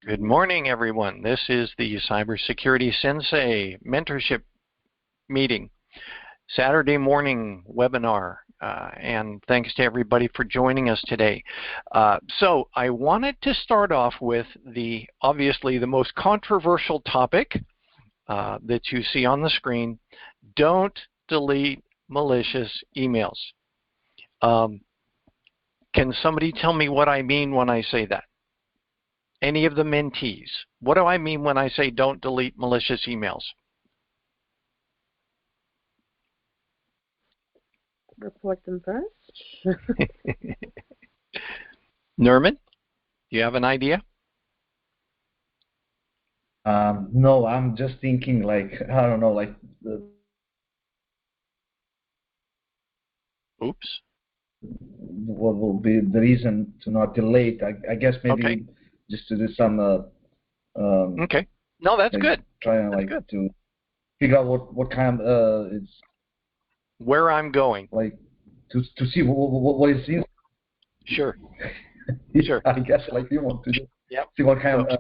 Good morning, everyone. This is the CyberSecurity Sensei mentorship meeting, Saturday morning webinar, and thanks to everybody for joining us today. So I wanted to start off with obviously the most controversial topic that you see on the screen. Don't delete malicious emails. Can somebody tell me what I mean when I say that? Any of the mentees. What do I mean when I say don't delete malicious emails? Report them first. Nerman, do you have an idea? No, I'm just thinking like, I don't know, like Oops. What will be the reason to not delete? I guess maybe okay. Just to do some okay. No, that's like good. Trying that's like good. to figure out what kind it's where I'm going. Like to see what is in. Sure. Sure. I guess like you want to see what kind of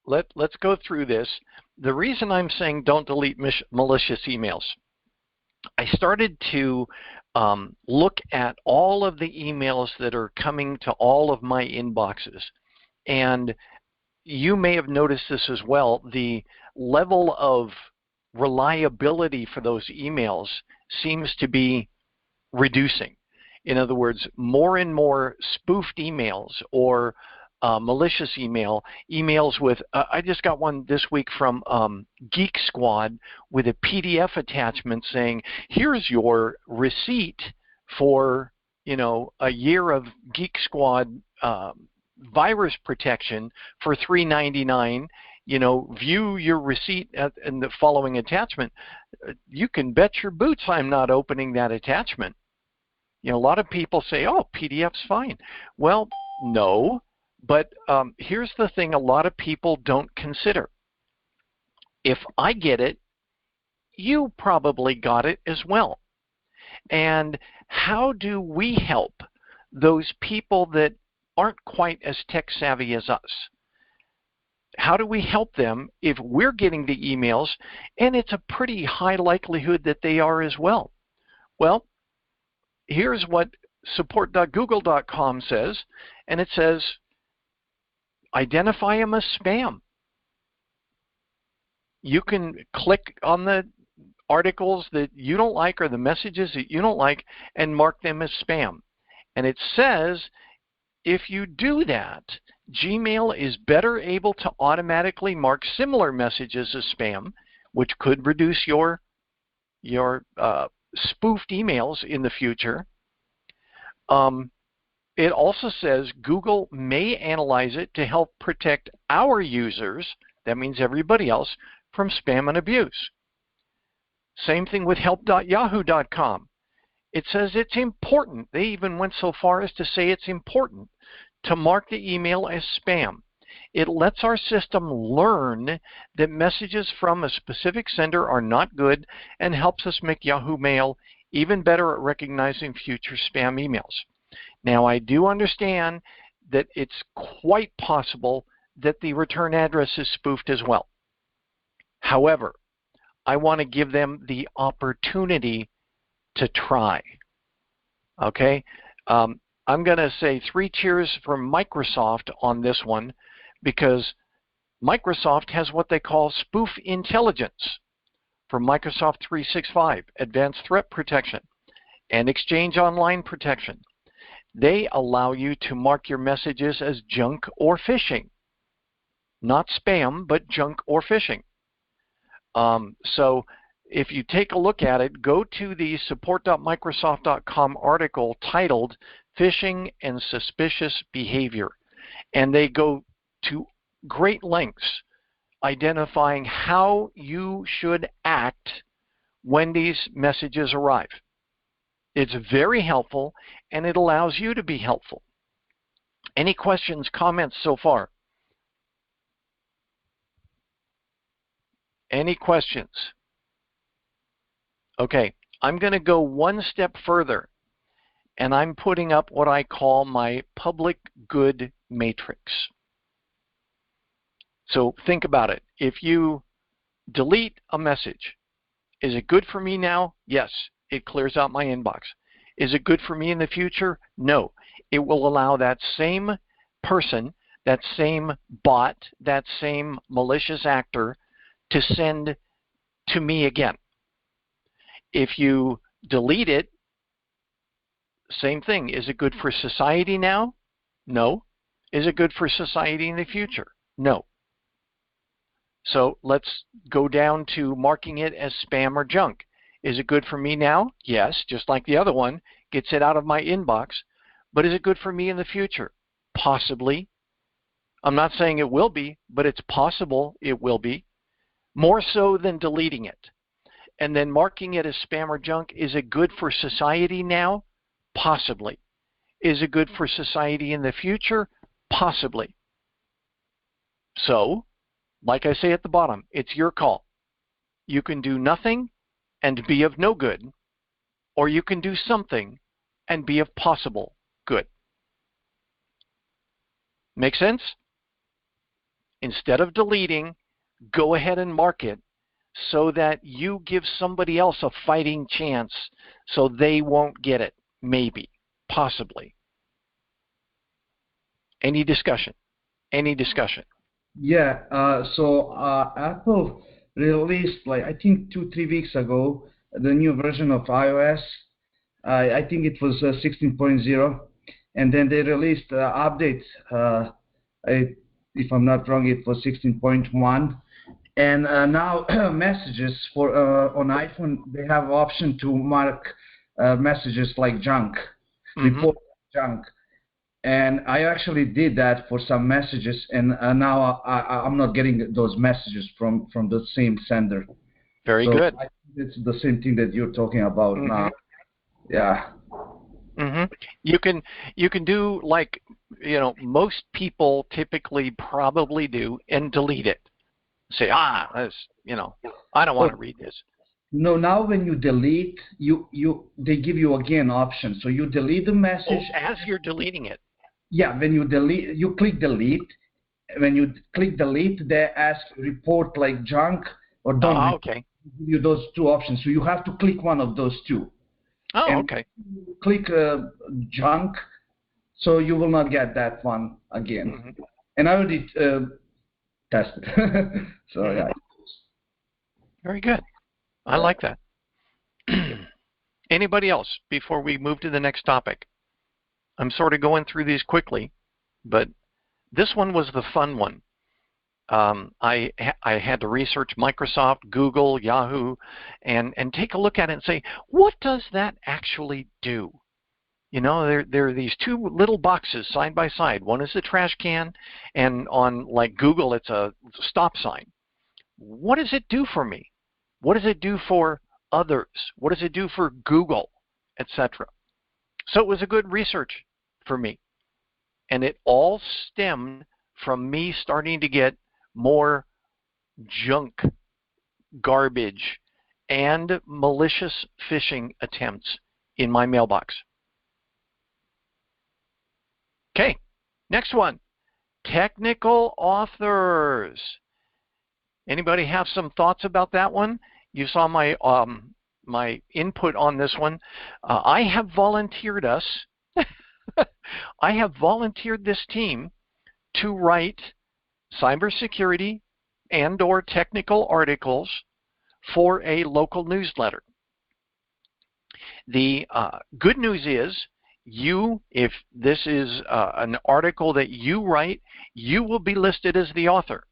let's go through this. The reason I'm saying don't delete malicious emails, I started to look at all of the emails that are coming to all of my inboxes, and you may have noticed this as well. The level of reliability for those emails seems to be reducing. In other words, more and more spoofed emails or malicious emails with, I just got one this week from Geek Squad with a PDF attachment saying, here's your receipt for, a year of Geek Squad virus protection for $3.99. View your receipt in the following attachment. You can bet your boots I'm not opening that attachment. A lot of people say, oh, PDF's fine. Well, no, but here's the thing a lot of people don't consider. If I get it, you probably got it as well. And how do we help those people that aren't quite as tech savvy as us? How do we help them if we're getting the emails and it's a pretty high likelihood that they are as well? Well, here's what support.google.com says, and it says identify them as spam. You can click on the articles that you don't like or the messages that you don't like and mark them as spam. And it says if you do that, Gmail is better able to automatically mark similar messages as spam, which could reduce your spoofed emails in the future. It also says Google may analyze it to help protect our users, that means everybody else, from spam and abuse. Same thing with help.yahoo.com. It says it's important. They even went so far as to say it's important to mark the email as spam. It lets our system learn that messages from a specific sender are not good and helps us make Yahoo Mail even better at recognizing future spam emails. Now, I do understand that it's quite possible that the return address is spoofed as well. However, I want to give them the opportunity to try. Okay? I'm going to say 3 cheers for Microsoft on this one because Microsoft has what they call spoof intelligence for Microsoft 365, Advanced Threat Protection, and Exchange Online Protection. They allow you to mark your messages as junk or phishing. Not spam, but junk or phishing. So if you take a look at it, go to the support.microsoft.com article titled Phishing and Suspicious Behavior. And they go to great lengths identifying how you should act when these messages arrive. It's very helpful, and it allows you to be helpful. Any questions, comments so far? Any questions? Okay, I'm going to go one step further, and I'm putting up what I call my public good matrix. So think about it. If you delete a message, is it good for me now? Yes, it clears out my inbox. Is it good for me in the future? No. It will allow that same person, that same bot, that same malicious actor to send to me again. If you delete it, same thing. Is it good for society now? No. Is it good for society in the future? No. So let's go down to marking it as spam or junk. Is it good for me now? Yes, just like the other one, gets it out of my inbox. But is it good for me in the future? Possibly. I'm not saying it will be, but it's possible it will be. More so than deleting it. And then marking it as spam or junk, is it good for society now? Possibly. Is it good for society in the future? Possibly. So, like I say at the bottom, it's your call. You can do nothing and be of no good, or you can do something and be of possible good. Make sense? Instead of deleting, go ahead and mark it so that you give somebody else a fighting chance so they won't get it. Maybe. Possibly. Any discussion? Any discussion? Yeah, so Apple released, like, I think 2-3 weeks ago, the new version of iOS. I think it was 16.0, and then they released update. If I'm not wrong, it was 16.1. And now messages for on iPhone, they have option to mark messages like junk, report junk. And I actually did that for some messages, and now I'm not getting those messages from the same sender. Very good. I think it's the same thing that you're talking about now. Yeah. You can do like, most people typically probably do, and delete it. Say, that's, I don't want to read this. No, now when you delete, they give you again option. So you delete the message. Oh, as you're deleting it. Yeah, when you delete, you click delete. When you click delete, they ask report like junk or don't. Okay. Give you those two options. So you have to click one of those two. Oh, and okay. Click junk, so you will not get that one again. And I already tested. So yeah. Very good. I like that. Anybody else before we move to the next topic? I'm sort of going through these quickly, but this one was the fun one. I had to research Microsoft, Google, Yahoo, and take a look at it and say, what does that actually do? There are these two little boxes side by side. One is the trash can, and on like Google, it's a stop sign. What does it do for me? What does it do for others? What does it do for Google, etc.? So it was a good research for me. And it all stemmed from me starting to get more junk, garbage, and malicious phishing attempts in my mailbox. Okay, next one. Technical authors. Anybody have some thoughts about that one? You saw my my input on this one. I have volunteered us. I have volunteered this team to write cybersecurity and/or technical articles for a local newsletter. The good news is, if this is an article that you write, you will be listed as the author.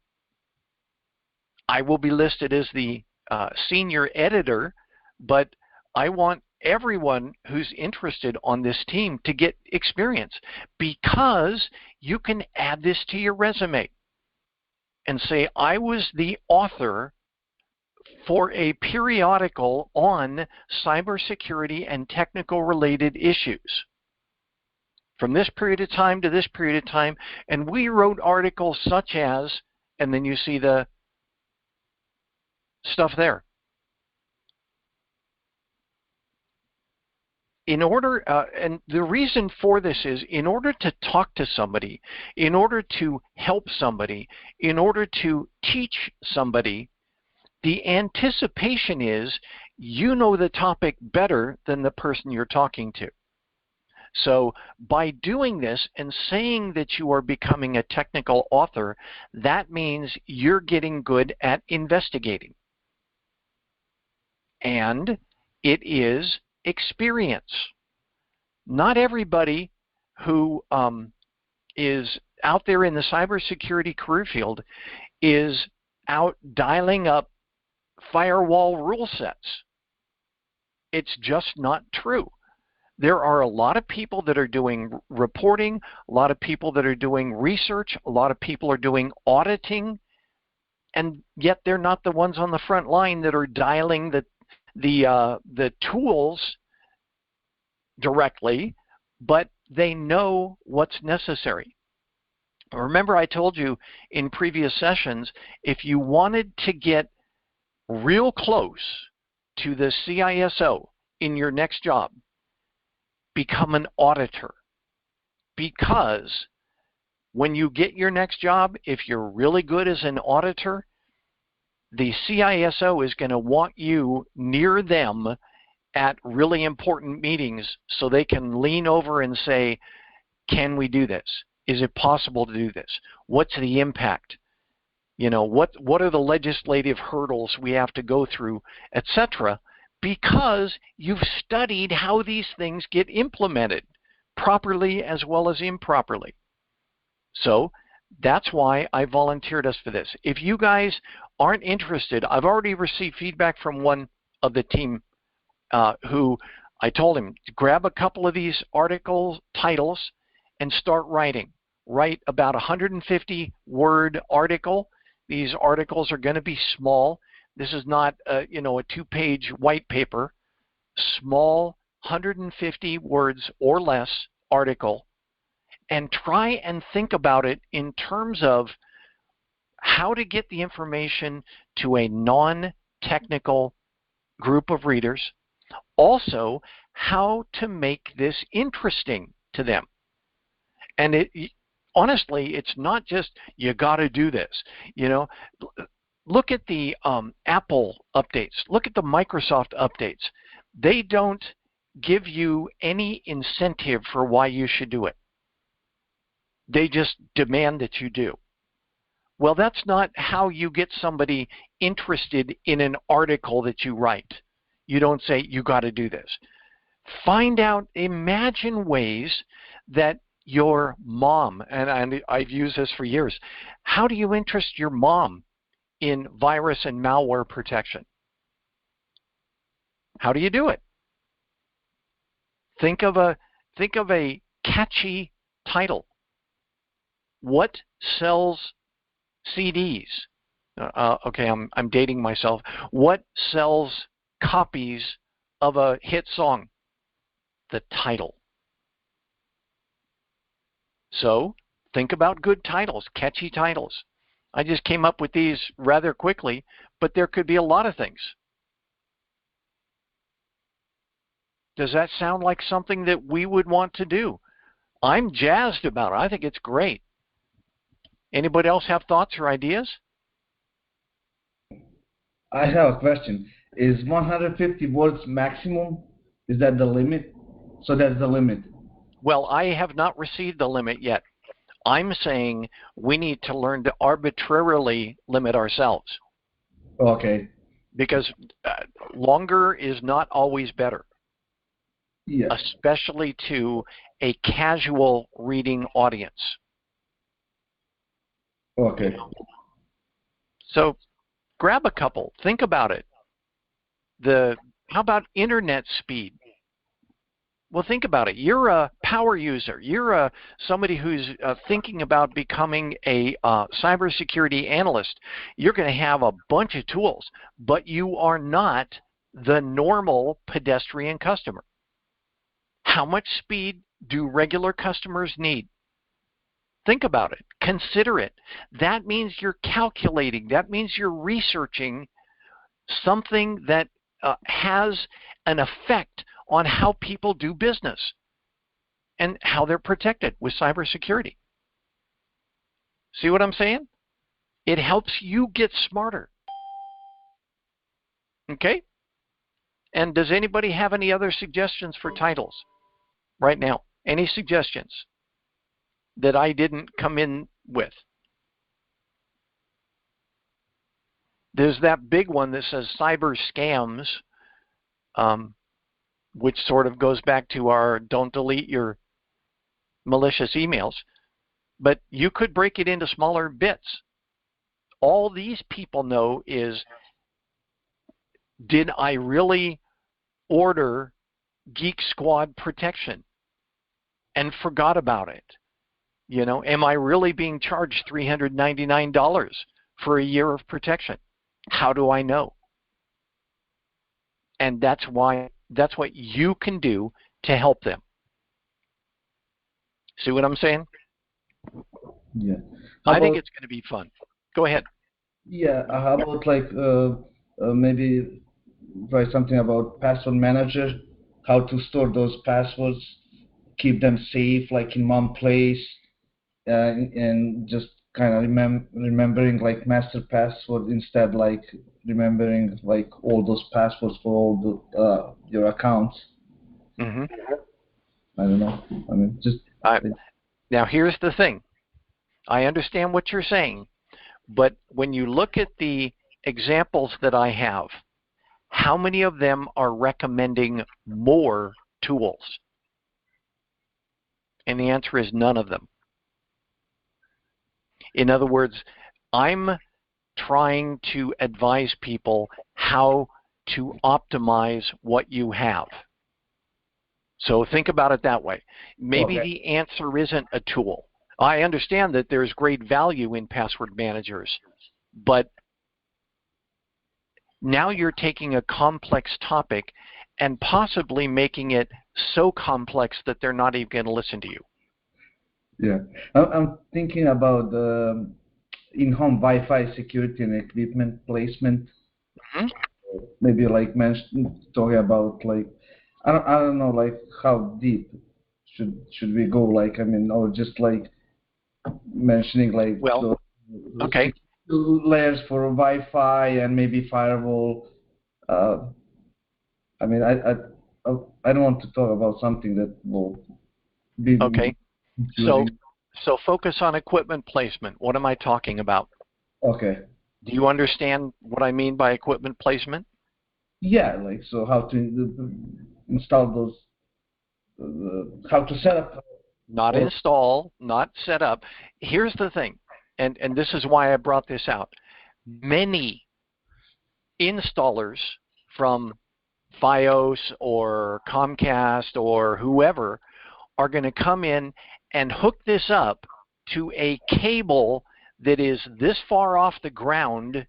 I will be listed as the senior editor, but I want everyone who's interested on this team to get experience, because you can add this to your resume and say, I was the author for a periodical on cybersecurity and technical related issues from this period of time to this period of time, and we wrote articles such as, and then you see the stuff there. in order, and the reason for this is in order to talk to somebody, in order to help somebody, in order to teach somebody, the anticipation is you know the topic better than the person you're talking to. So by doing this and saying that you are becoming a technical author, that means you're getting good at investigating. And it is experience. Not everybody who is out there in the cybersecurity career field is out dialing up firewall rule sets. It's just not true. There are a lot of people that are doing reporting, a lot of people that are doing research, a lot of people are doing auditing, and yet they're not the ones on the front line that are dialing the tools directly, but they know what's necessary. Remember, I told you in previous sessions, if you wanted to get real close to the CISO in your next job, become an auditor. Because when you get your next job, if you're really good as an auditor, the CISO is going to want you near them at really important meetings so they can lean over and say, can we do this? Is it possible to do this? What's the impact? You know, what are the legislative hurdles we have to go through, etc., because you've studied how these things get implemented properly as well as improperly. So that's why I volunteered us for this. If you guys aren't interested, I've already received feedback from one of the team who I told him to grab a couple of these article titles and start writing. Write about 150-word article. These articles are going to be small. This is not a 2-page white paper. Small, 150 words or less article, and try and think about it in terms of how to get the information to a non-technical group of readers. Also, how to make this interesting to them. And honestly, it's not just you got to do this. You know, look at the Apple updates. Look at the Microsoft updates. They don't give you any incentive for why you should do it. They just demand that you do. Well, that's not how you get somebody interested in an article that you write. You don't say, you got to do this. Find out, imagine ways that your mom, and I've used this for years, how do you interest your mom in virus and malware protection? How do you do it? Think of a catchy title. What sells CDs? Okay, I'm dating myself. What sells copies of a hit song? The title. So think about good titles, catchy titles. I just came up with these rather quickly, but there could be a lot of things. Does that sound like something that we would want to do? I'm jazzed about it. I think it's great. Anybody else have thoughts or ideas? I have a question. Is 150 words maximum? Is that the limit? So that's the limit. Well, I have not received the limit yet. I'm saying we need to learn to arbitrarily limit ourselves. Okay. Because longer is not always better. Yeah. Especially to a casual reading audience. Okay. So grab a couple. Think about it. How about internet speed? Well, think about it. You're a power user. You're somebody who's thinking about becoming a cybersecurity analyst. You're going to have a bunch of tools, but you are not the normal pedestrian customer. How much speed do regular customers need? Think about it. Consider it. That means you're calculating. That means you're researching something that has an effect on how people do business and how they're protected with cybersecurity. See what I'm saying? It helps you get smarter. Okay? And does anybody have any other suggestions for titles right now? Any suggestions that I didn't come in with? There's that big one that says cyber scams, which sort of goes back to our don't delete your malicious emails. But you could break it into smaller bits. All these people know is, did I really order Geek Squad protection and forgot about it? You know, am I really being charged $399 for a year of protection? How do I know? And that's what you can do to help them. See what I'm saying? Yeah. I think it's going to be fun. Go ahead. Yeah. How about like maybe write something about password manager, how to store those passwords, keep them safe, like in one place, and just kind of remembering like master password instead, like remembering like all those passwords for all the your accounts. Mm-hmm. I don't know. I mean, just now here's the thing. I understand what you're saying, but when you look at the examples that I have, how many of them are recommending more tools? And the answer is none of them. In other words, I'm trying to advise people how to optimize what you have. So think about it that way. Maybe the answer isn't a tool. I understand that there's great value in password managers, but now you're taking a complex topic and possibly making it so complex that they're not even going to listen to you. Yeah. I'm thinking about in-home Wi-Fi security and equipment placement. Mm-hmm. Maybe like talking about like I don't know like how deep should we go, like I mean, or just like mentioning like well, the okay, layers for Wi-Fi and maybe firewall. I mean, I don't want to talk about something that will be okay. confusing. So focus on equipment placement. What am I talking about? Okay. Do you understand what I mean by equipment placement? Yeah, like so how to install those, how to set up. Not install, not set up. Here's the thing, and this is why I brought this out. Many installers from Fios or Comcast or whoever are going to come in and hook this up to a cable that is this far off the ground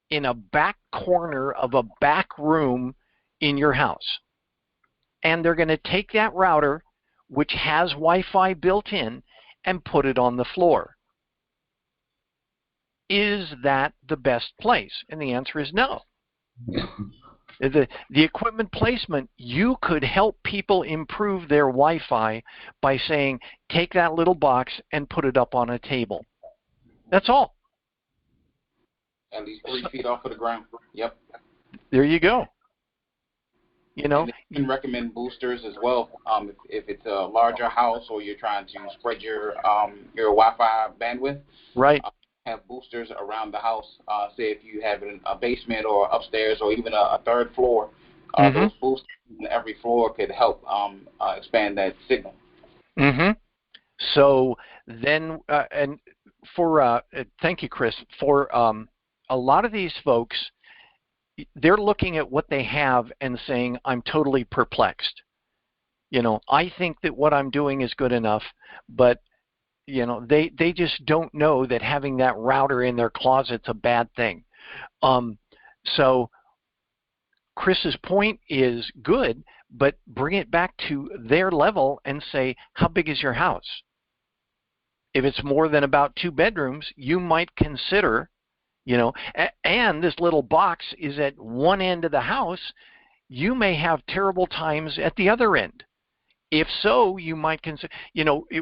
in a back corner of a back room in your house. And they're going to take that router, which has Wi-Fi built in, and put it on the floor. Is that the best place? And the answer is no. The equipment placement, you could help people improve their Wi-Fi by saying, take that little box and put it up on a table. That's all. At least 3 feet off of the ground. Yep. There you go. You know, and you can recommend boosters as well. If it's a larger house or you're trying to spread your Wi-Fi bandwidth, right? Have boosters around the house. Say if you have a basement or upstairs or even a third floor, those boosters on every floor could help expand that signal. Mm-hmm. So then, and for thank you, Chris. For a lot of these folks, they're looking at what they have and saying, I'm totally perplexed. You know, I think that what I'm doing is good enough, but you know, they just don't know that having that router in their closet's a bad thing. So Chris's point is good, but bring it back to their level and say, how big is your house? If it's more than about 2 bedrooms, you might consider, you know, and this little box is at one end of the house, you may have terrible times at the other end. If so, you might consider,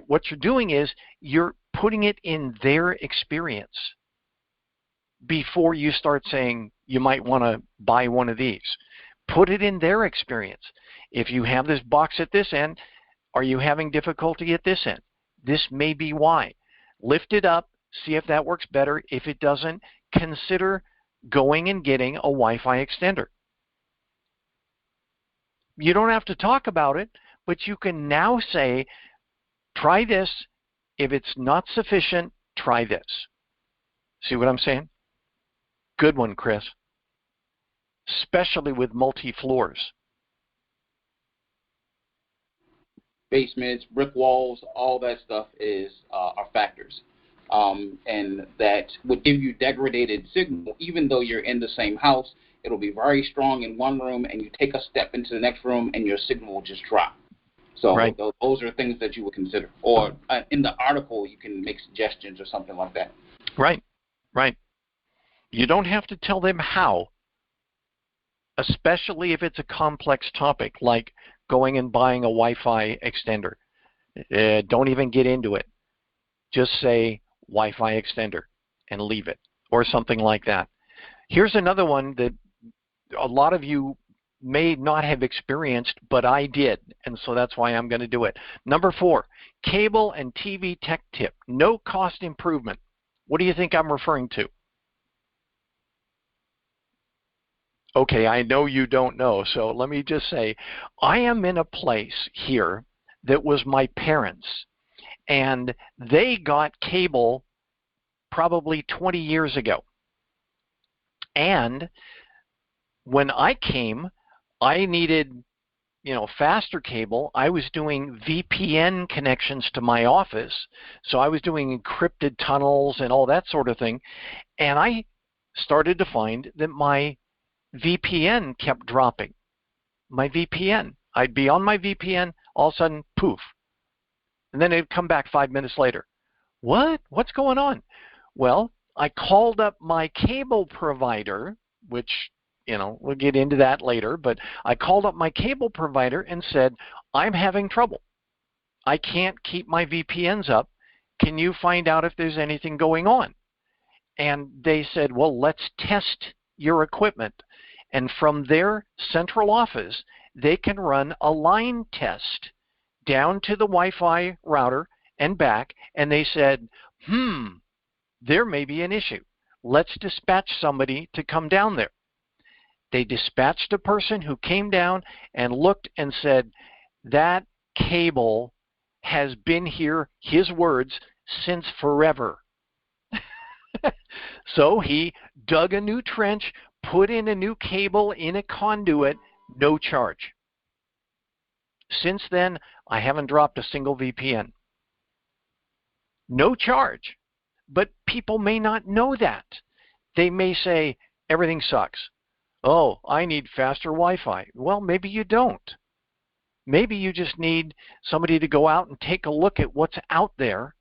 what you're doing is you're putting it in their experience before you start saying you might want to buy one of these. Put it in their experience. If you have this box at this end, are you having difficulty at this end? This may be why. Lift it up, see if that works better. If it doesn't, consider going and getting a Wi-Fi extender. You don't have to talk about it, but you can now say, try this. If it's not sufficient, try this. See what I'm saying? Good one, Chris. Especially with multi-floors. Basements, brick walls, all that stuff are factors. And that would give you degraded signal. Even though you're in the same house, it'll be very strong in one room, and you take a step into the next room, and your signal will just drop. So right. Those are things that you would consider. Or in the article, you can make suggestions or something like that. Right, right. You don't have to tell them how, especially if it's a complex topic like going and buying a Wi-Fi extender. Don't even get into it. Just say Wi-Fi extender and leave it, or something like that. Here's another one that a lot of you may not have experienced, but I did, and so that's why I'm going to do it. Number 4, cable and TV tech tip. No cost improvement. What do you think I'm referring to? Okay, I know you don't know, so let me just say, I am in a place here that was my parents', and they got cable probably 20 years ago. And when I came, I needed, faster cable. I was doing VPN connections to my office, so I was doing encrypted tunnels and all that sort of thing, and I started to find that my VPN kept dropping. My VPN. I'd be on my VPN, all of a sudden, poof. And then it'd come back 5 minutes later. What? What's going on? Well, I called up my cable provider, which, we'll get into that later, but I called up my cable provider and said, I'm having trouble. I can't keep my VPNs up. Can you find out if there's anything going on? And they said, well, let's test your equipment. And from their central office, they can run a line test down to the Wi-Fi router and back. And they said, there may be an issue. Let's dispatch somebody to come down there. They dispatched a person who came down and looked and said, that cable has been here, his words, since forever. So he dug a new trench, put in a new cable in a conduit, no charge. Since then, I haven't dropped a single VPN. No charge. But people may not know that. They may say, everything sucks. Oh, I need faster Wi-Fi. Well, maybe you don't. Maybe you just need somebody to go out and take a look at what's out there,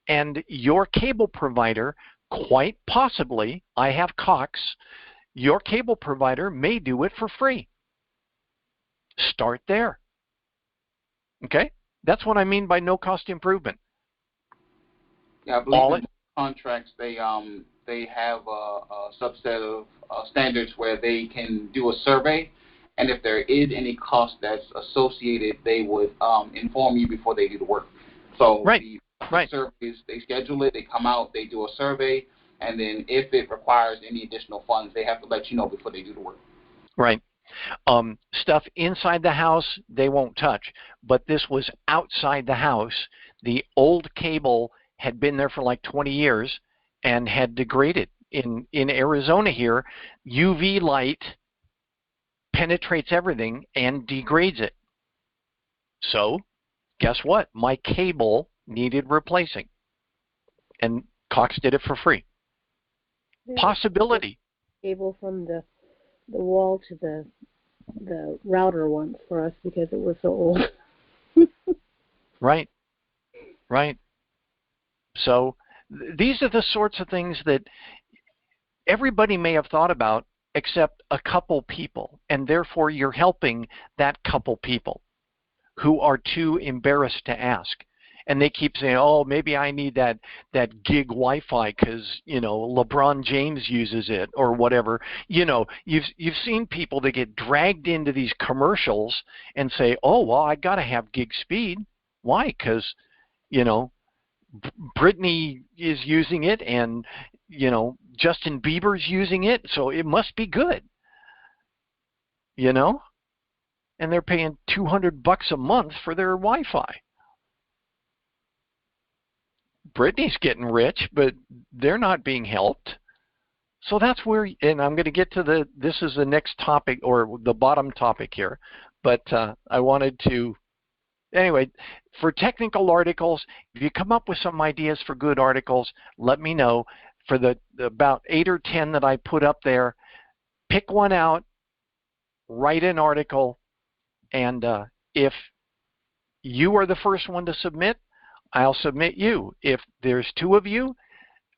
and your cable provider, quite possibly, I have Cox, your cable provider may do it for free. Start there. Okay? That's what I mean by no cost improvement. Yeah, I believe in contracts they have a subset of standards where they can do a survey, and if there is any cost that's associated, they would inform you before they do the work. So the surveys, they schedule it, they come out, they do a survey, and then if it requires any additional funds, they have to let you know before they do the work. Right. Stuff inside the house, they won't touch. But this was outside the house. The old cable had been there for like 20 years and had degraded. In Arizona here, UV light penetrates everything and degrades it. So, guess what? My cable needed replacing. And Cox did it for free. Yeah. Possibility. Cable from the wall to the router once for us because it was so old. Right. Right. So these are the sorts of things that everybody may have thought about, except a couple people, and therefore you're helping that couple people who are too embarrassed to ask. And they keep saying, oh, maybe I need that gig Wi-Fi because, you know, LeBron James uses it or whatever. You know, you've seen people that get dragged into these commercials and say, oh, well, I got to have gig speed. Why? Because, you know, Britney is using it and, you know, Justin Bieber's using it, so it must be good. You know? And they're paying $200 a month for their Wi-Fi. Britney's getting rich, but they're not being helped. So that's where, and I'm going to get to this is the next topic, or the bottom topic here, but I wanted to, anyway, for technical articles, if you come up with some ideas for good articles, let me know. For the about 8 or 10 that I put up there, pick one out, write an article, and if you are the first one to submit, I'll submit you. If there's 2 of you,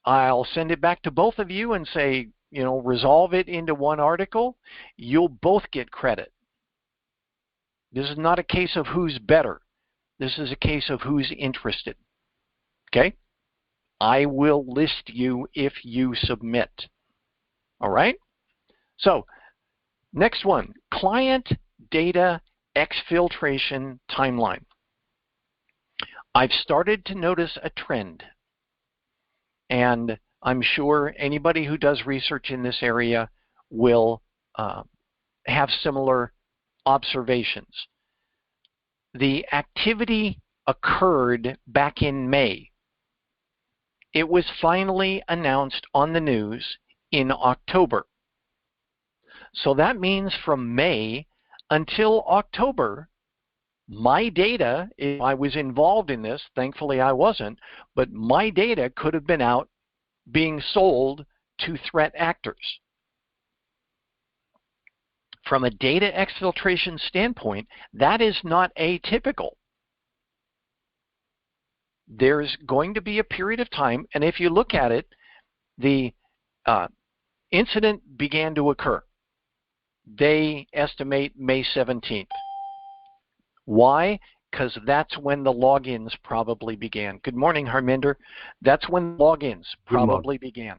I'll send it back to both of you and say, you know, resolve it into one article. You'll both get credit. This is not a case of who's better. This is a case of who's interested. Okay? I will list you if you submit. All right? So, next one, client data exfiltration timeline. I've started to notice a trend, and I'm sure anybody who does research in this area will have similar observations. The activity occurred back in May. It was finally announced on the news in October. So that means from May until October, my data, if I was involved in this, thankfully I wasn't, but my data could have been out being sold to threat actors. From a data exfiltration standpoint, that is not atypical. There's going to be a period of time, and if you look at it, the incident began to occur. They estimate May 17th. Why? Because that's when the logins probably began. Good morning, Harminder. That's when logins probably began.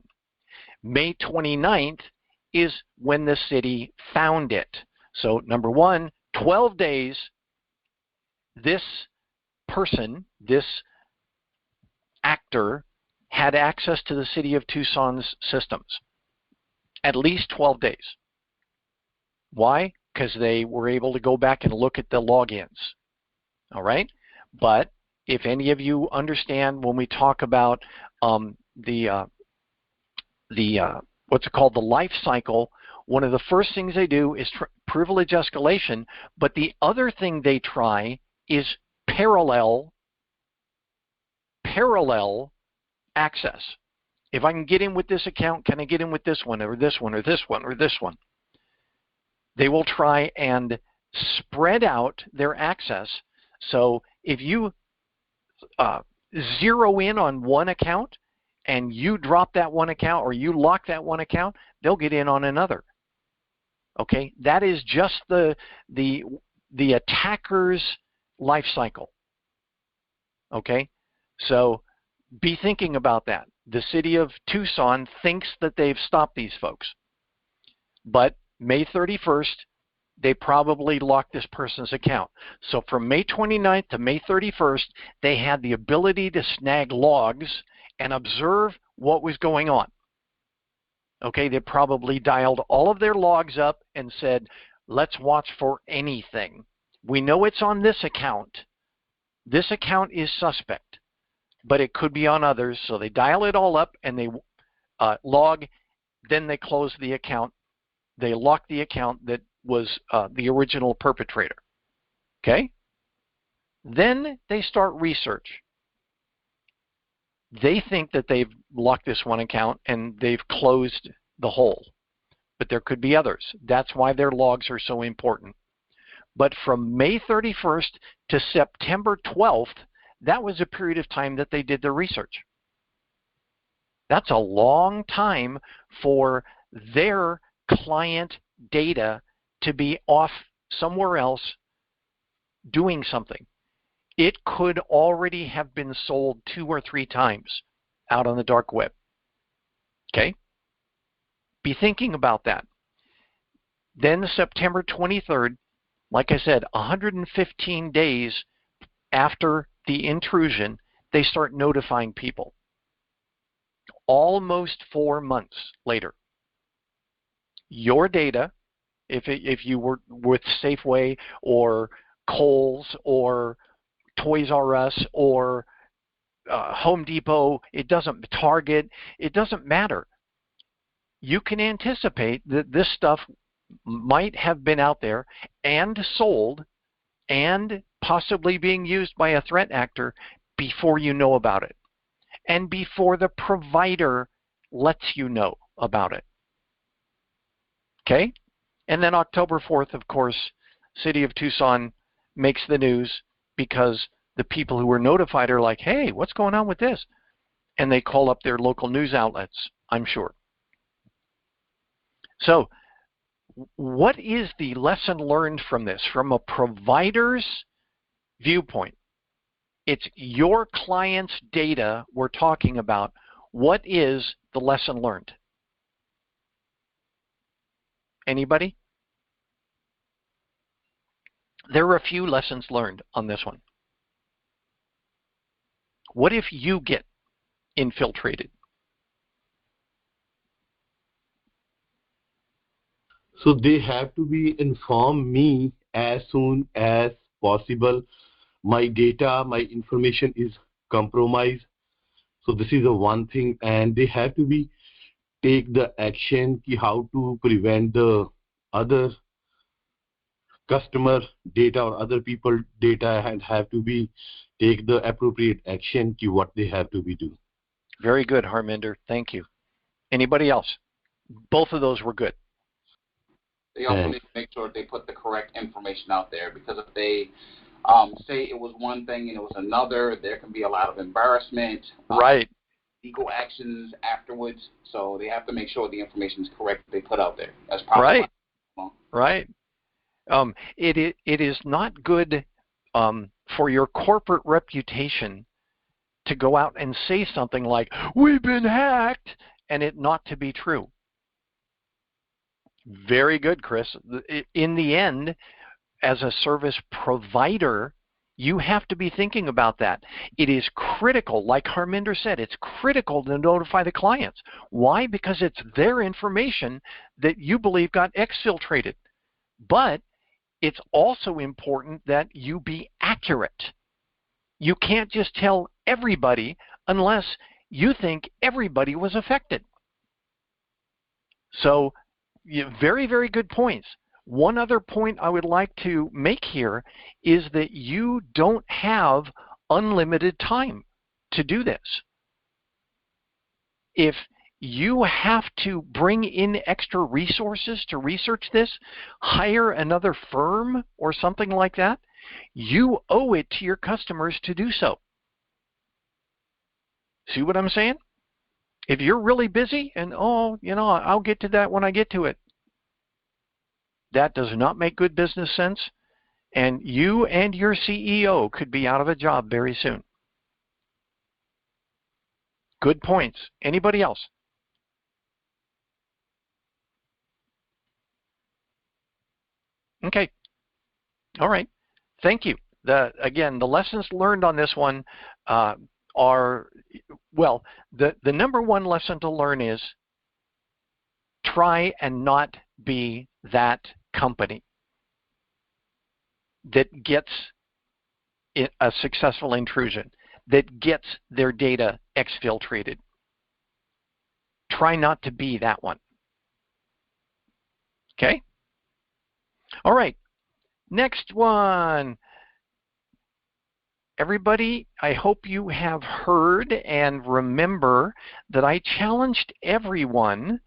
May 29th is when the city found it. So number one, 12 days, this person, this actor, had access to the city of Tucson's systems. At least 12 days. Why? Because they were able to go back and look at the logins. All right? But if any of you understand when we talk about what's it called, the life cycle, one of the first things they do is privilege escalation, but the other thing they try is parallel access. If I can get in with this account, can I get in with this one or this one or this one or this one? They will try and spread out their access. So if you zero in on one account and you drop that one account or you lock that one account, they'll get in on another. Okay, that is just the attacker's life cycle. Okay, so be thinking about that. The city of Tucson thinks that they've stopped these folks, but May 31st, they probably locked this person's account. So from May 29th to May 31st, they had the ability to snag logs and observe what was going on. Okay, they probably dialed all of their logs up and said, let's watch for anything. We know it's on this account. This account is suspect, but it could be on others. So they dial it all up and they log, then they close the account. They lock the account that was the original perpetrator. Okay? Then they start research. They think that they've locked this one account and they've closed the whole. But there could be others. That's why their logs are so important. But from May 31st to September 12th, that was a period of time that they did their research. That's a long time for their client data to be off somewhere else doing something. It could already have been sold 2 or 3 times out on the dark web. Okay? Be thinking about that. Then September 23rd, like I said, 115 days after the intrusion, they start notifying people. Almost 4 months later. Your data, if you were with Safeway or Kohl's or Toys R Us or Home Depot, Target, it doesn't matter. You can anticipate that this stuff might have been out there and sold and possibly being used by a threat actor before you know about it and before the provider lets you know about it. Okay? And then October 4th, of course, City of Tucson makes the news because the people who were notified are like, hey, what's going on with this? And they call up their local news outlets, I'm sure. So what is the lesson learned from this? From a provider's viewpoint, it's your client's data we're talking about. What is the lesson learned? Anybody? There are a few lessons learned on this one. What if you get infiltrated? So they have to be inform me as soon as possible. My data, my information is compromised. So this is the one thing, and they have to be take the action how to prevent the other customer data or other people data, and have to be take the appropriate action to what they have to be do. Very good, Harminder. Thank you. Anybody else? Both of those were good. They also need to make sure they put the correct information out there, because if they say it was one thing and it was another, there can be a lot of embarrassment. Right. Legal actions afterwards. So they have to make sure the information is correct they put out there. That's probably right. It is not good for your corporate reputation to go out and say something like, we've been hacked, and it not to be true. Very good, Chris. In the end, as a service provider, you have to be thinking about that. It is critical, like Harminder said, it's critical to notify the clients. Why? Because it's their information that you believe got exfiltrated. But it's also important that you be accurate. You can't just tell everybody unless you think everybody was affected. So, very, very good points. One other point I would like to make here is that you don't have unlimited time to do this. If you have to bring in extra resources to research this, hire another firm or something like that, you owe it to your customers to do so. See what I'm saying? If you're really busy and, I'll get to that when I get to it, that does not make good business sense, and you and your CEO could be out of a job very soon. Good points. Anybody else? Okay. All right. Thank you. Again, the lessons learned on this one are, well, the number one lesson to learn is try and not be that company that gets a successful intrusion, that gets their data exfiltrated. Try not to be that one. Okay? All right. Next one. Everybody, I hope you have heard and remember that I challenged everyone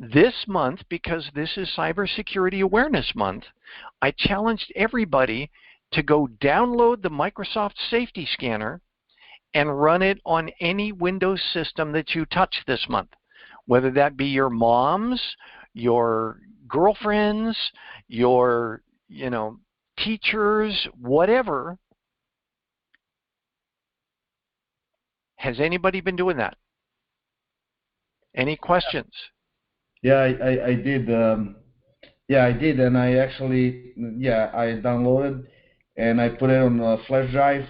this month, because this is Cybersecurity Awareness Month, I challenged everybody to go download the Microsoft Safety Scanner and run it on any Windows system that you touch this month, whether that be your mom's, your girlfriends, your, teachers, whatever. Has anybody been doing that? Any questions? Yeah, I did. Yeah, I did, and I actually, I downloaded and I put it on a flash drive,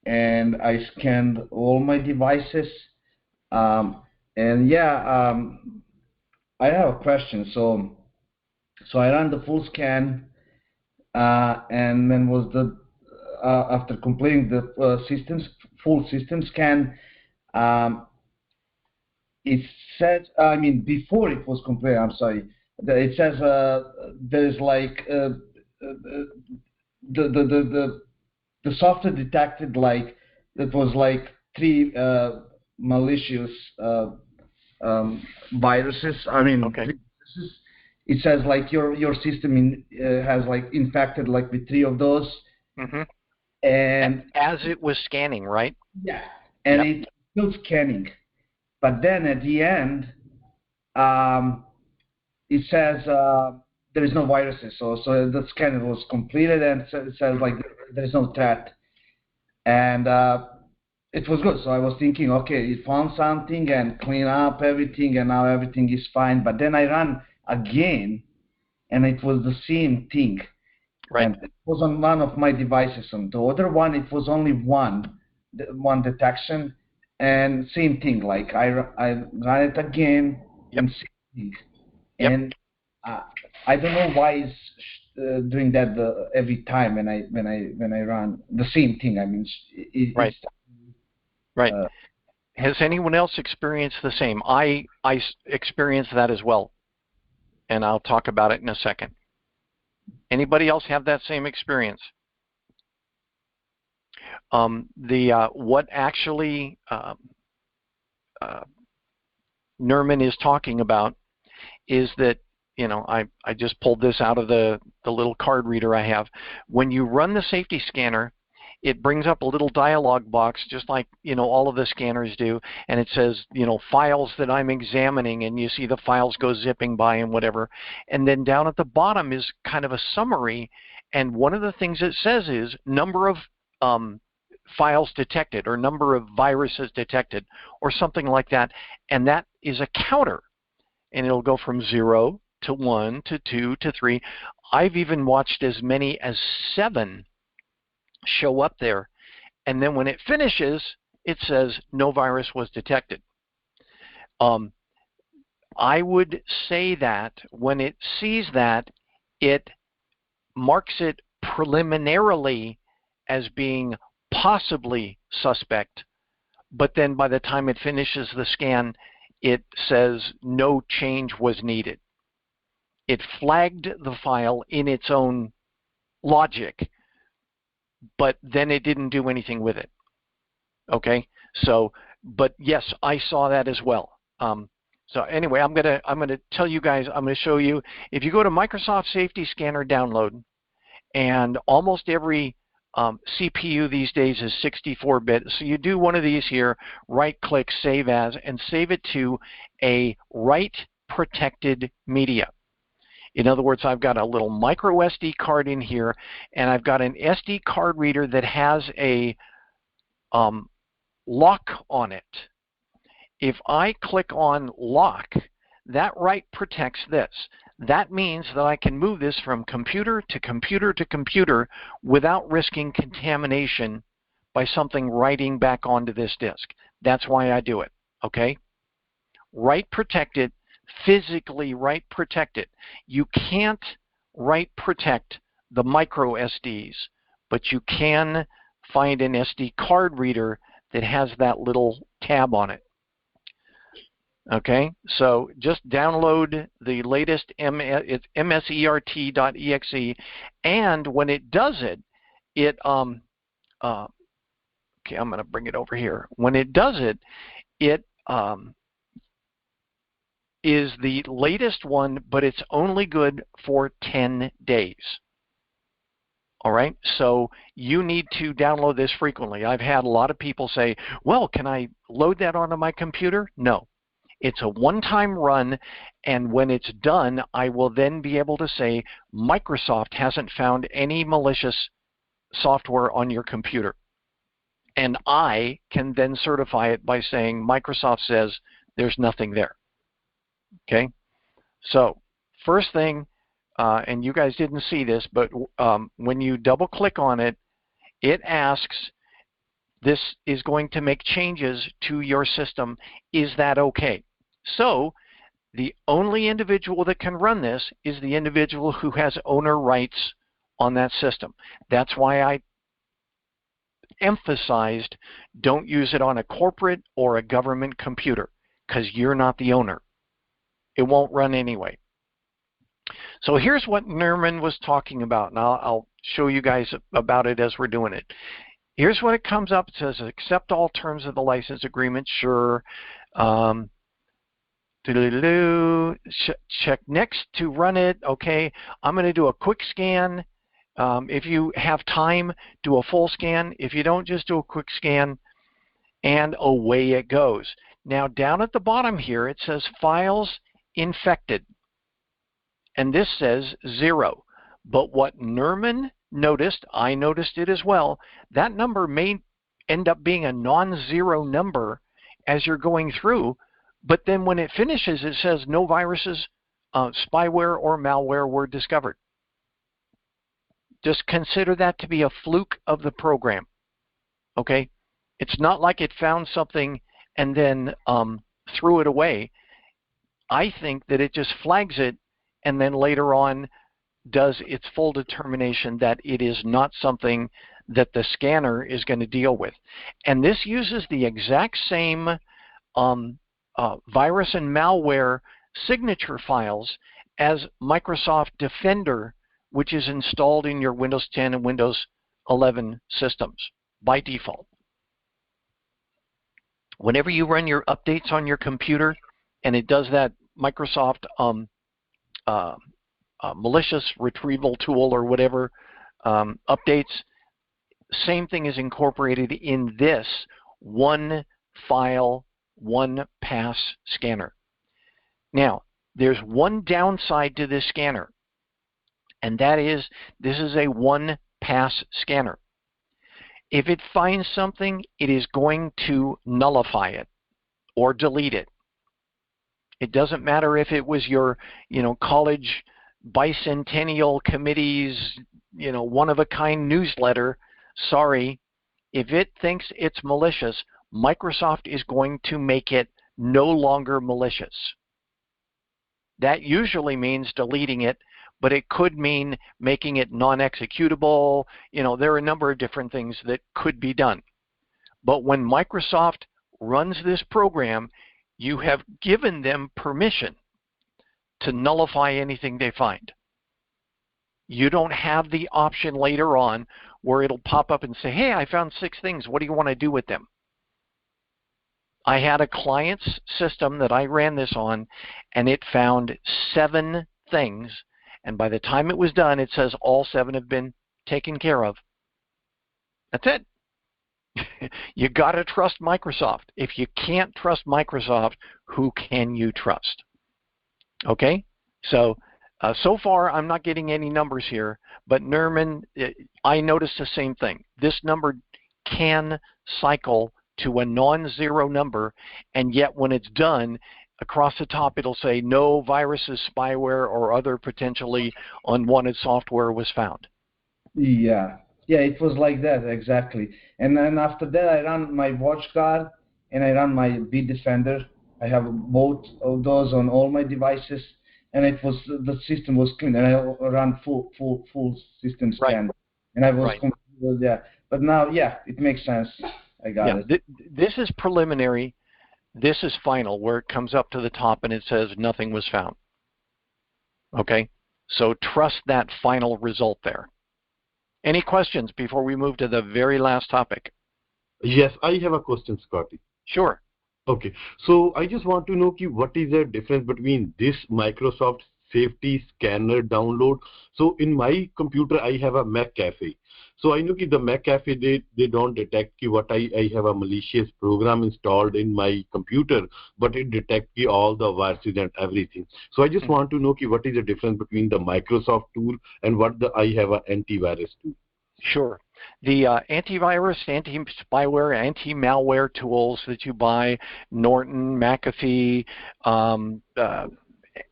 and I scanned all my devices. And I have a question. So I ran the full scan, and then after completing the full system scan, um, it says, I mean, before it was completed, I'm sorry, it says there's like the software detected like it was like 3 malicious viruses. I mean, Okay. 3 viruses. It says like your system has like infected like with 3 of those. Mm-hmm. And as it was scanning, right? Yeah, and Yep. it's still scanning. But then at the end, it says there is no viruses. So the scan was completed, and it says like there is no threat. And it was good. So I was thinking, okay, it found something and clean up everything, and now everything is fine. But then I ran again, and it was the same thing. Right. And it was on one of my devices. On the other one, it was only one detection, and same thing. Like I ran it again, Yep. and same thing. Yep. And I don't know why it's doing that every time when I run the same thing. I mean, Right. Right. Uh, Has anyone else experienced the same? I experienced that as well, and I'll talk about it in a second. Anybody else have that same experience? What actually Nerman is talking about is that, I just pulled this out of the little card reader I have. When you run the safety scanner, it brings up a little dialog box, just like, all of the scanners do, and it says, files that I'm examining, and you see the files go zipping by and whatever. And then down at the bottom is kind of a summary, and one of the things it says is number of files detected, or number of viruses detected, or something like that, and that is a counter, and it'll go from 0 to 1 to 2 to 3. I've even watched as many as 7 show up there, and then when it finishes, it says no virus was detected. I would say that when it sees that, it marks it preliminarily as being possibly suspect, but then by the time it finishes the scan, it says no change was needed. It flagged the file in its own logic, but then it didn't do anything with it. Okay, so, but yes, I saw that as well. So anyway, I'm gonna tell you guys. I'm gonna show you. If you go to Microsoft Safety Scanner download, and almost every CPU these days is 64-bit. So you do one of these here, right-click, save as, and save it to a write-protected media. In other words, I've got a little micro SD card in here, and I've got an SD card reader that has a lock on it. If I click on lock, that write protects this. That means that I can move this from computer to computer to computer without risking contamination by something writing back onto this disk. That's why I do it, okay? Write protected, physically write protected. You can't write protect the micro SDs, but you can find an SD card reader that has that little tab on it. Okay, so just download the latest it's msert.exe, and when it does it, okay, I'm going to bring it over here. When it does it, it is the latest one, but it's only good for 10 days. All right, so you need to download this frequently. I've had a lot of people say, well, can I load that onto my computer? No. It's a one-time run, and when it's done, I will then be able to say Microsoft hasn't found any malicious software on your computer. And I can then certify it by saying Microsoft says there's nothing there. Okay? So first thing, and you guys didn't see this, but when you double-click on it, it asks, this is going to make changes to your system. Is that okay? So the only individual that can run this is the individual who has owner rights on that system. That's why I emphasized don't use it on a corporate or a government computer, because you're not the owner. It won't run anyway. So here's what Nerman was talking about, and I'll show you guys about it as we're doing it. Here's what it comes up. It says, accept all terms of the license agreement. Sure. Check next to run it. Okay. I'm going to do a quick scan. If you have time, do a full scan. If you don't, just do a quick scan, and away it goes. Now, down at the bottom here, it says files infected, and this says 0. But what Nerman noticed, I noticed it as well, that number may end up being a non-zero number as you're going through, but then when it finishes, it says no viruses, spyware, or malware were discovered. Just consider that to be a fluke of the program, okay? It's not like it found something and then threw it away. I think that it just flags it and then later on does its full determination that it is not something that the scanner is going to deal with. And this uses the exact same virus and malware signature files as Microsoft Defender, which is installed in your Windows 10 and Windows 11 systems by default. Whenever you run your updates on your computer and it does that Microsoft malicious retrieval tool or whatever updates, same thing is incorporated in this one file, one pass scanner. Now, there's one downside to this scanner, and that is this is a one pass scanner. If it finds something, it is going to nullify it or delete it. It doesn't matter if it was your, college bicentennial committee's, one-of-a-kind newsletter. Sorry, if it thinks it's malicious, Microsoft is going to make it no longer malicious. That usually means deleting it, but it could mean making it non-executable. There are a number of different things that could be done. But when Microsoft runs this program, you have given them permission to nullify anything they find. You don't have the option later on where it'll pop up and say, hey, I found 6 things. What do you want to do with them? I had a client's system that I ran this on, and it found 7 things. And by the time it was done, it says all 7 have been taken care of. That's it. You got to trust Microsoft. If you can't trust Microsoft, who can you trust? Okay? So far, I'm not getting any numbers here, but Nerman, I noticed the same thing. This number can cycle to a non-zero number, and yet when it's done, across the top it'll say no viruses, spyware, or other potentially unwanted software was found. Yeah, it was like that, exactly. And then after that, I ran my WatchGuard and I ran my Bitdefender. I have both of those on all my devices, and the system was clean, and I ran full system scan, and I was confused, yeah. But now, yeah, it makes sense. I got it. This is preliminary. This is final, where it comes up to the top and it says nothing was found. Okay, so trust that final result there. Any questions before we move to the very last topic? Yes, I have a question, Scotty. Sure. Okay, so I just want to know what is the difference between this Microsoft Safety Scanner download. So in my computer, I have a Mac Cafe. So I know that the McAfee, they don't detect what I have a malicious program installed in my computer, but it detects all the viruses and everything. So I just want to know what is the difference between the Microsoft tool and what I have an antivirus tool. Sure. The antivirus, anti-spyware, anti-malware tools that you buy, Norton, McAfee,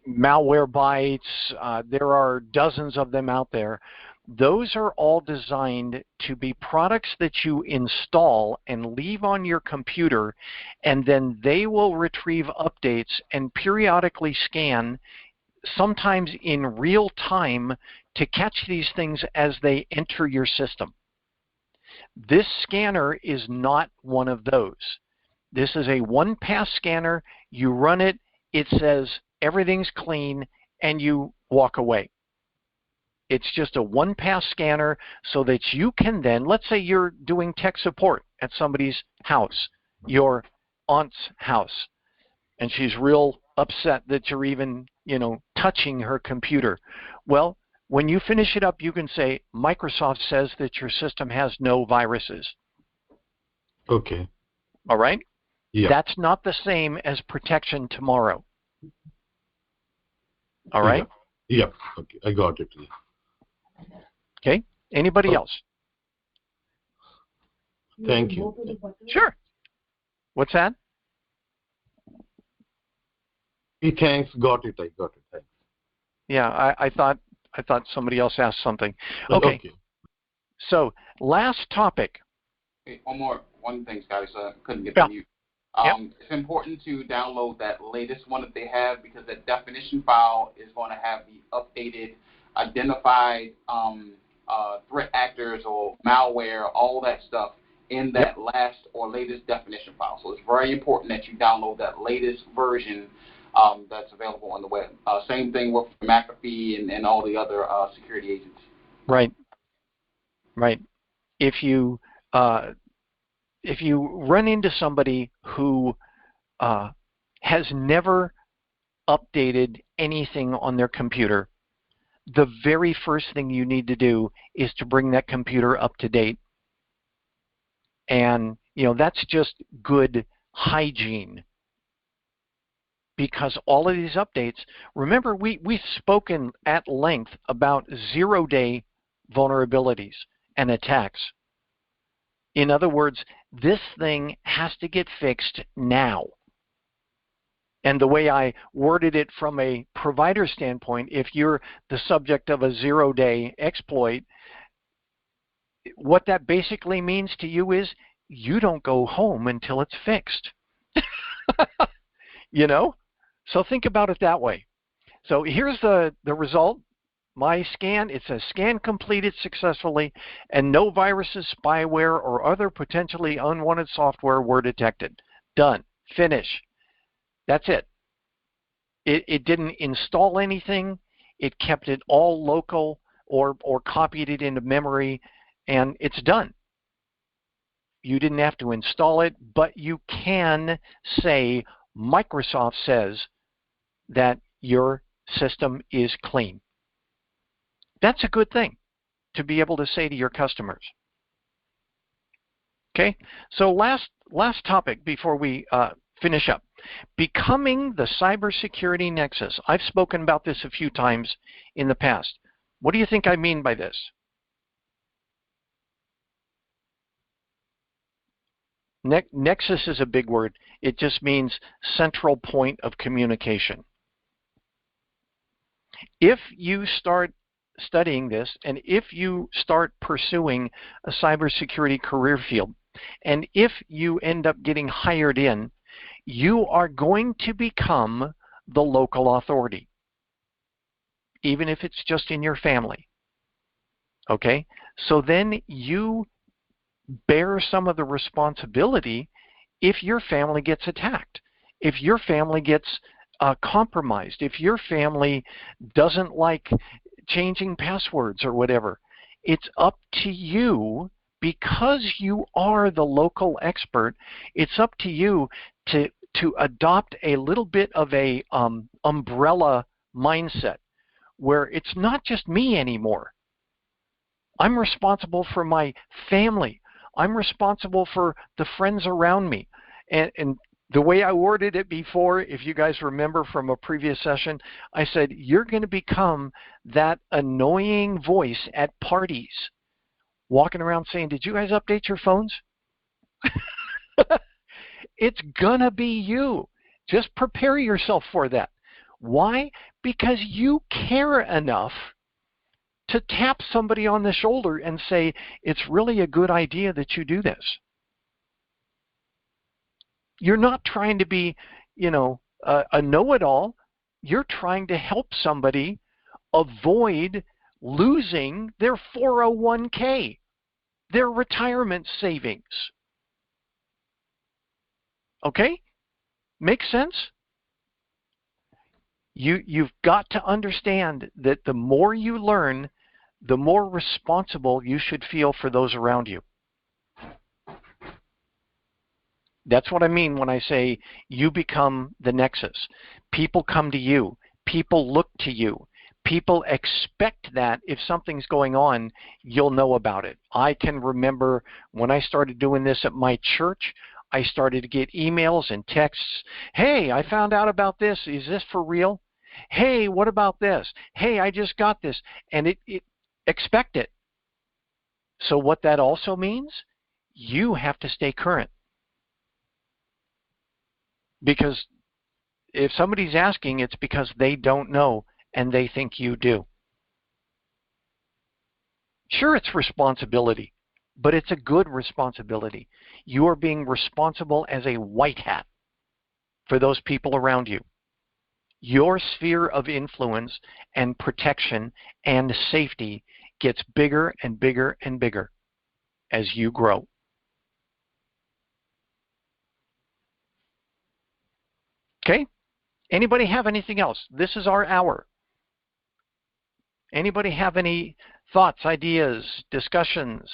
Malwarebytes, there are dozens of them out there. Those are all designed to be products that you install and leave on your computer, and then they will retrieve updates and periodically scan, sometimes in real time, to catch these things as they enter your system. This scanner is not one of those. This is a one-pass scanner. You run it, it says everything's clean, and you walk away. It's just a one-pass scanner so that you can then, let's say you're doing tech support at somebody's house, your aunt's house, and she's real upset that you're even, touching her computer. Well, when you finish it up, you can say, Microsoft says that your system has no viruses. Okay. All right? Yeah. That's not the same as protection tomorrow. All right? Yeah. Okay. I got it. Okay. Anybody else? Thank you. Sure. What's that? Thanks. Got it. I got it. Thanks. Yeah, I thought somebody else asked something. Okay. So last topic. Hey, one thing, Scotty, so I couldn't get to mute. It's important to download that latest one that they have, because that definition file is going to have the updated, identified threat actors or malware, all that stuff in that last or latest definition file. So it's very important that you download that latest version that's available on the web. Same thing with McAfee and all the other security agents. Right. Right. If you run into somebody who has never updated anything on their computer, the very first thing you need to do is to bring that computer up to date. And, that's just good hygiene. Because all of these updates, remember, we've spoken at length about zero-day vulnerabilities and attacks. In other words, this thing has to get fixed now. And the way I worded it from a provider standpoint, if you're the subject of a zero-day exploit, what that basically means to you is you don't go home until it's fixed. So think about it that way. So here's the result. My scan, it says scan completed successfully and no viruses, spyware, or other potentially unwanted software were detected. Done. Finish. That's it. It didn't install anything. It kept it all local or copied it into memory, and it's done. You didn't have to install it, but you can say Microsoft says that your system is clean. That's a good thing to be able to say to your customers. Okay, so last topic before we finish up. Becoming the cybersecurity nexus. I've spoken about this a few times in the past. What do you think I mean by this? Nexus is a big word. It just means central point of communication. If you start studying this, and if you start pursuing a cybersecurity career field, and if you end up getting hired in, you are going to become the local authority, even if it's just in your family. Okay? So then you bear some of the responsibility if your family gets attacked, if your family gets compromised, if your family doesn't like changing passwords or whatever. It's up to you, because you are the local expert, it's up to you to adopt a little bit of a umbrella mindset where it's not just me anymore. I'm responsible for my family. I'm responsible for the friends around me. And the way I worded it before, if you guys remember from a previous session, I said, you're going to become that annoying voice at parties, walking around saying, did you guys update your phones? It's going to be you. Just prepare yourself for that. Why? Because you care enough to tap somebody on the shoulder and say, it's really a good idea that you do this. You're not trying to be, a know-it-all. You're trying to help somebody avoid losing their 401k, their retirement savings. Okay? Makes sense? You've got to understand that the more you learn, the more responsible you should feel for those around you. That's what I mean when I say you become the Nexus. People come to you. People look to you. People expect that if something's going on, you'll know about it. I can remember when I started doing this at my church, I started to get emails and texts. Hey, I found out about this. Is this for real? Hey, what about this? Hey, I just got this. And it expect it. So what that also means, you have to stay current. Because if somebody's asking, it's because they don't know and they think you do. Sure, it's responsibility, but it's a good responsibility. You are being responsible as a white hat for those people around you. Your sphere of influence and protection and safety gets bigger and bigger and bigger as you grow. Okay? Anybody have anything else? This is our hour. Anybody have any thoughts, ideas, discussions?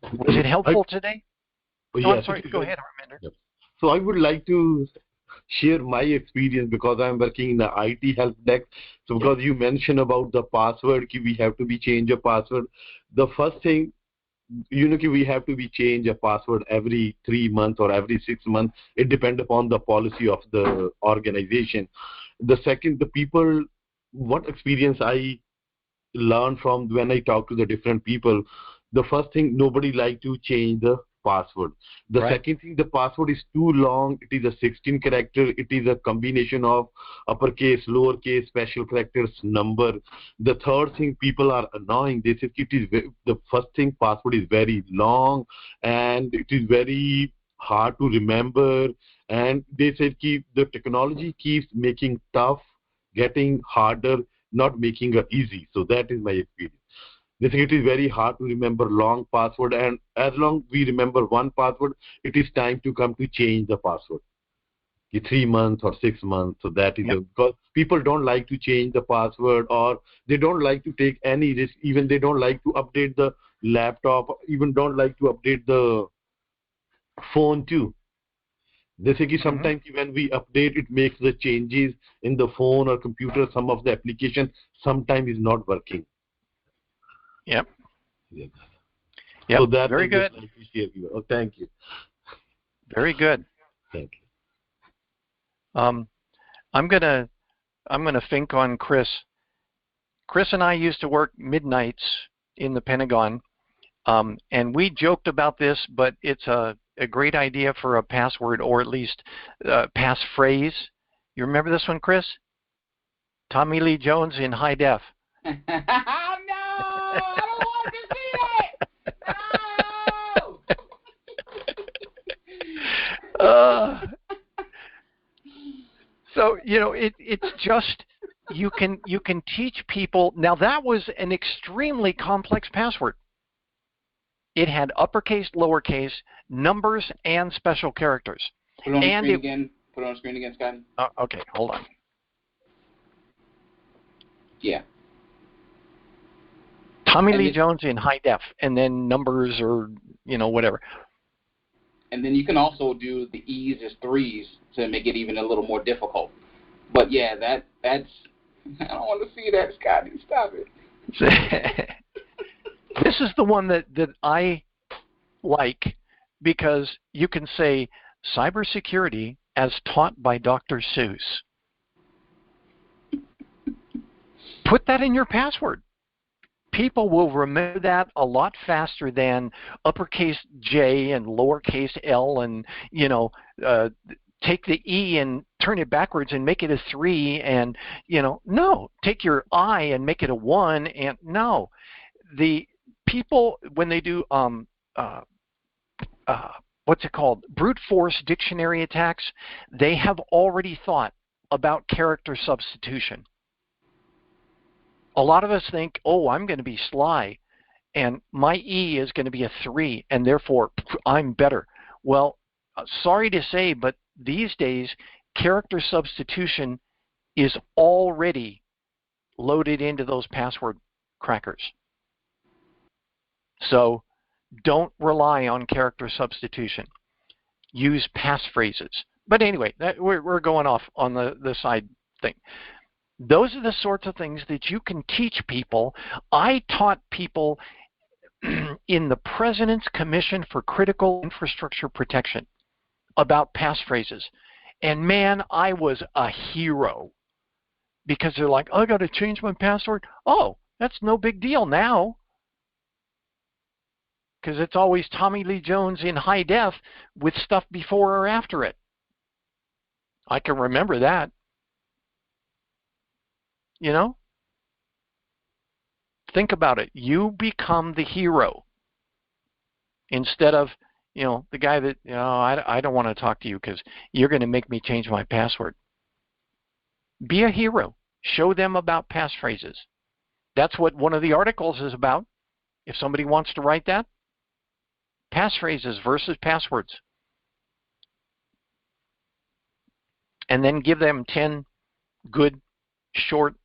Was it helpful today? Yes. I'm sorry. Go ahead, Harminder. Yep. So I would like to share my experience because I'm working in the IT help desk. So because you mentioned about the password, we have to be change a password. The first thing, we have to be change a password every 3 months or every 6 months. It depends upon the policy of the organization. The second, the people, what experience I learned from when I talk to the different people, the first thing, nobody like to change the password. The second thing, the password is too long. It is a 16 character. It is a combination of uppercase, lowercase, special characters, number. The third thing, people are annoying. They say the first thing, password is very long and it is very hard to remember. And they said the technology keeps making tough, getting harder, not making it easy. So that is my experience. They think it is very hard to remember long password, and as long we remember one password, it is time to come to change the password. 3 months or 6 months. So that is because people don't like to change the password, or they don't like to take any risk. Even they don't like to update the laptop, even don't like to update the phone too. They say sometimes when we update, it makes the changes in the phone or computer. Some of the application sometimes is not working. Yep. Yep. So that very good. Like to share you. Oh, thank you. Very good. Thank you. I'm gonna think on Chris. Chris and I used to work midnights in the Pentagon, and we joked about this, but it's a great idea for a password, or at least passphrase. You remember this one, Chris? Tommy Lee Jones in high def. No, I don't want to see it. No. So it's just you can teach people. Now that was an extremely complex password. It had uppercase, lowercase, numbers, and special characters. Put it on the screen again. Put it on the screen again, Scott. Okay, hold on. Yeah. Tommy Lee Jones in high def, and then numbers or whatever. And then you can also do the E's as 3s to make it even a little more difficult. But yeah, that's I don't want to see that, Scotty. Stop it. This is the one that I like, because you can say cybersecurity as taught by Dr. Seuss. Put that in your password. People will remember that a lot faster than uppercase J and lowercase L and, take the E and turn it backwards and make it a 3 and, no. Take your I and make it a 1 and no. The people, when they do what's it called, brute force dictionary attacks, they have already thought about character substitution. A lot of us think, oh, I'm going to be sly, and my E is going to be a 3, and therefore I'm better. Well, sorry to say, but these days, character substitution is already loaded into those password crackers. So don't rely on character substitution. Use passphrases. But anyway, we're going off on the side thing. Those are the sorts of things that you can teach people. I taught people in the President's Commission for Critical Infrastructure Protection about passphrases. And man, I was a hero, because they're like, I got to change my password. Oh, that's no big deal now, because it's always Tommy Lee Jones in high def with stuff before or after it. I can remember that. Think about it. You become the hero instead of, the guy that, I don't want to talk to you because you're going to make me change my password. Be a hero. Show them about passphrases. That's what one of the articles is about. If somebody wants to write that, passphrases versus passwords. And then give them 10 good short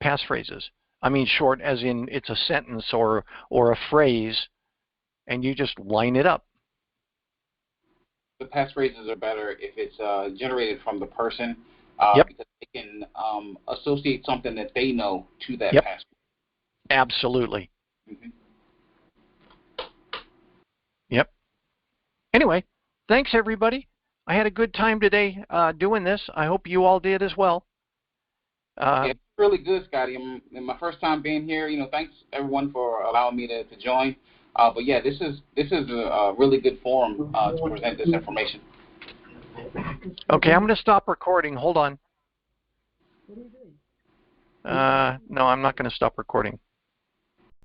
passphrases. I mean short as in it's a sentence or a phrase, and you just line it up. The passphrases are better if it's generated from the person, yep. Because they can associate something that they know to that yep. password. Absolutely. Mm-hmm. Yep. Anyway, thanks everybody. I had a good time today doing this. I hope you all did as well. It's really good, Scotty. My first time being here. Thanks everyone for allowing me to join. But yeah, this is a really good forum to present this information. Okay, I'm going to stop recording. Hold on. No, I'm not going to stop recording.